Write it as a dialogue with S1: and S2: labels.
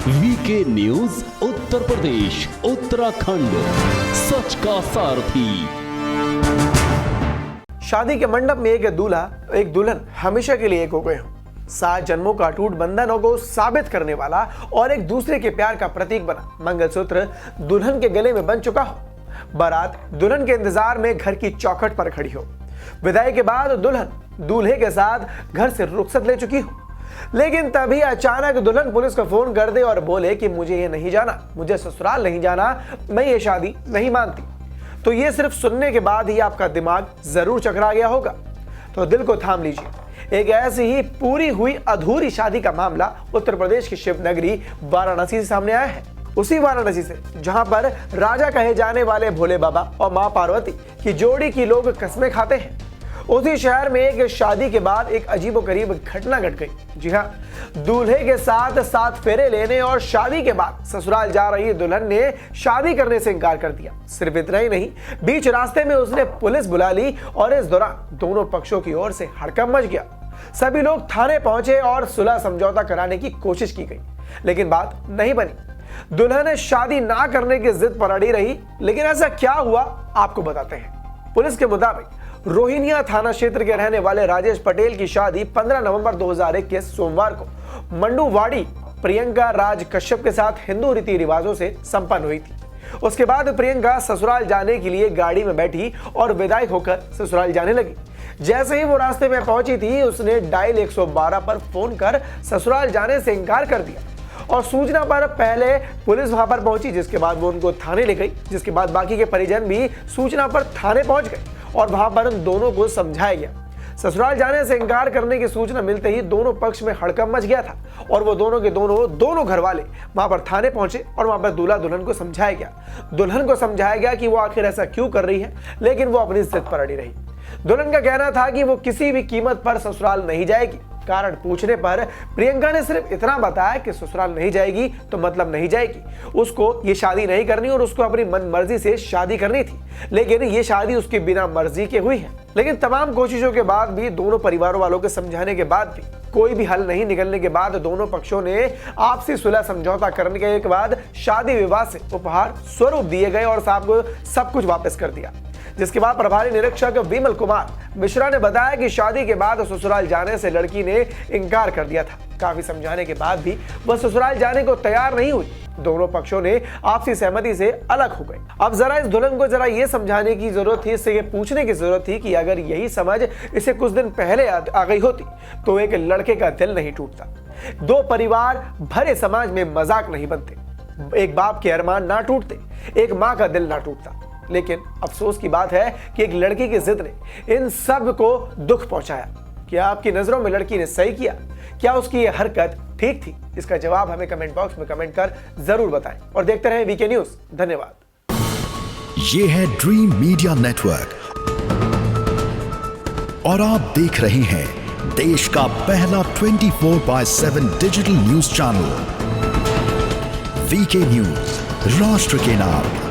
S1: VK news Uttar Pradesh Uttarakhand, सच का सारथी।
S2: शादी के मंडप में एक दूल्हा एक दुल्हन हमेशा के लिए एक हो गए हो। 7 जन्मों का अटूट बंधनों को साबित करने वाला और एक दूसरे के प्यार का प्रतीक बना मंगलसूत्र दुल्हन के गले में बन चुका हो। बारात दुल्हन के इंतजार में घर की चौखट पर खड़ी हो। विदाई के बाद दुल्हन दूल्हे के साथ घर से रुखसत ले चुकी हो। लेकिन तभी अचानक दुल्हन पुलिस को फोन कर दे और बोले कि मुझे ये नहीं जाना, मुझे ससुराल नहीं जाना, मैं ये शादी नहीं मानती। तो ये सिर्फ सुनने के बाद ही आपका दिमाग जरूर चकरा गया होगा। तो दिल को थाम लीजिए, एक ऐसी ही पूरी हुई अधूरी शादी का मामला उत्तर प्रदेश की शिव नगरी वाराणसी से सामने आया है। उसी वाराणसी से जहां पर राजा कहे जाने वाले भोले बाबा और मां पार्वती की जोड़ी की लोग कसमें खाते हैं। उसी शहर में एक शादी के बाद एक अजीबोगरीब घटना घट गई। जी हाँ, दूल्हे के साथ 7 फेरे लेने और शादी के बाद ससुराल जा रही दुल्हन ने शादी करने से इनकार कर दिया। सिर्फ इतना ही नहीं, बीच रास्ते में उसने पुलिस बुला ली और इस दौरान दोनों पक्षों की ओर से हड़कंप मच गया। सभी लोग थाने पहुंचे और सुलह समझौता कराने की कोशिश की गई, लेकिन बात नहीं बनी। दुल्हन शादी ना करने की जिद पर अड़ी रही। लेकिन ऐसा क्या हुआ, आपको बताते हैं। पुलिस के मुताबिक रोहिनिया थाना क्षेत्र के रहने वाले राजेश पटेल की शादी 15 नवंबर 2021 सोमवार को मंडूवाड़ी प्रियंका राज कश्यप के साथ हिंदू रीति रिवाजों से संपन्न हुई थी। उसके बाद प्रियंका ससुराल जाने के लिए गाड़ी में बैठी और विदाई होकर ससुराल जाने लगी। जैसे ही वो रास्ते में पहुंची थी, उसने डायल 112 पर फोन कर ससुराल जाने से इनकार कर दिया और सूचना पर पहले पुलिस वहां पर पहुंची, जिसके बाद वो उनको थाने ले गई। जिसके बाद बाकी के परिजन भी सूचना पर थाने पहुंच गए और वहां पर उन दोनों को समझाया गया। ससुराल जाने से इनकार करने की सूचना मिलते ही दोनों पक्ष में हड़कंप मच गया था और वो दोनों के दोनों घर वाले वहां पर थाने पहुंचे और वहां पर दूल्हा दुल्हन को समझाया गया। दुल्हन को समझाया गया कि वो आखिर ऐसा क्यों कर रही है, लेकिन वो अपनी जिद पर अड़ी रही। दुल्हन का कहना था कि वो किसी भी कीमत पर ससुराल नहीं जाएगी। कारण पूछने पर प्रियंका ने सिर्फ इतना बताया कि ससुराल नहीं जाएगी तो मतलब नहीं जाएगी, उसको ये शादी नहीं करनी और उसको अपनी मन मर्जी से शादी करनी थी। लेकिन ये शादी उसके बिना मर्जी के हुई है। लेकिन तमाम कोशिशों के बाद भी, दोनों परिवारों वालों के समझाने के बाद भी कोई भी हल नहीं निकलने के बाद दोनों पक्षों ने आपसी सुलह समझौता करने के बाद शादी विवाह से उपहार स्वरूप दिए गए और साहब को सब कुछ वापस कर दिया। जिसके बाद प्रभारी निरीक्षक विमल कुमार मिश्रा ने बताया कि शादी के बाद ससुराल जाने से लड़की ने इनकार कर दिया था। काफी समझाने के बाद भी वह ससुराल जाने को तैयार नहीं हुई। दोनों पक्षों ने आपसी सहमति से अलग हो गए। अब जरा इस दुल्हन को जरा ये समझाने की जरूरत थी, इससे ये पूछने की जरूरत थी कि अगर यही समझ इसे कुछ दिन पहले आ गई होती तो एक लड़के का दिल नहीं टूटता। 2 परिवार भरे समाज में मजाक नहीं बनते, एक बाप के अरमान ना टूटते, एक माँ का दिल ना टूटता। लेकिन अफसोस की बात है कि एक लड़की की जिद ने इन सब को दुख पहुंचाया। क्या आपकी नजरों में लड़की ने सही किया? क्या उसकी यह हरकत ठीक थी? इसका जवाब हमें कमेंट बॉक्स में कमेंट कर जरूर बताएं और देखते रहें वीके न्यूज। धन्यवाद।
S3: ये है ड्रीम मीडिया नेटवर्क और आप देख रहे हैं देश का पहला 24/7 digital news channel VK news, राष्ट्र के नाम।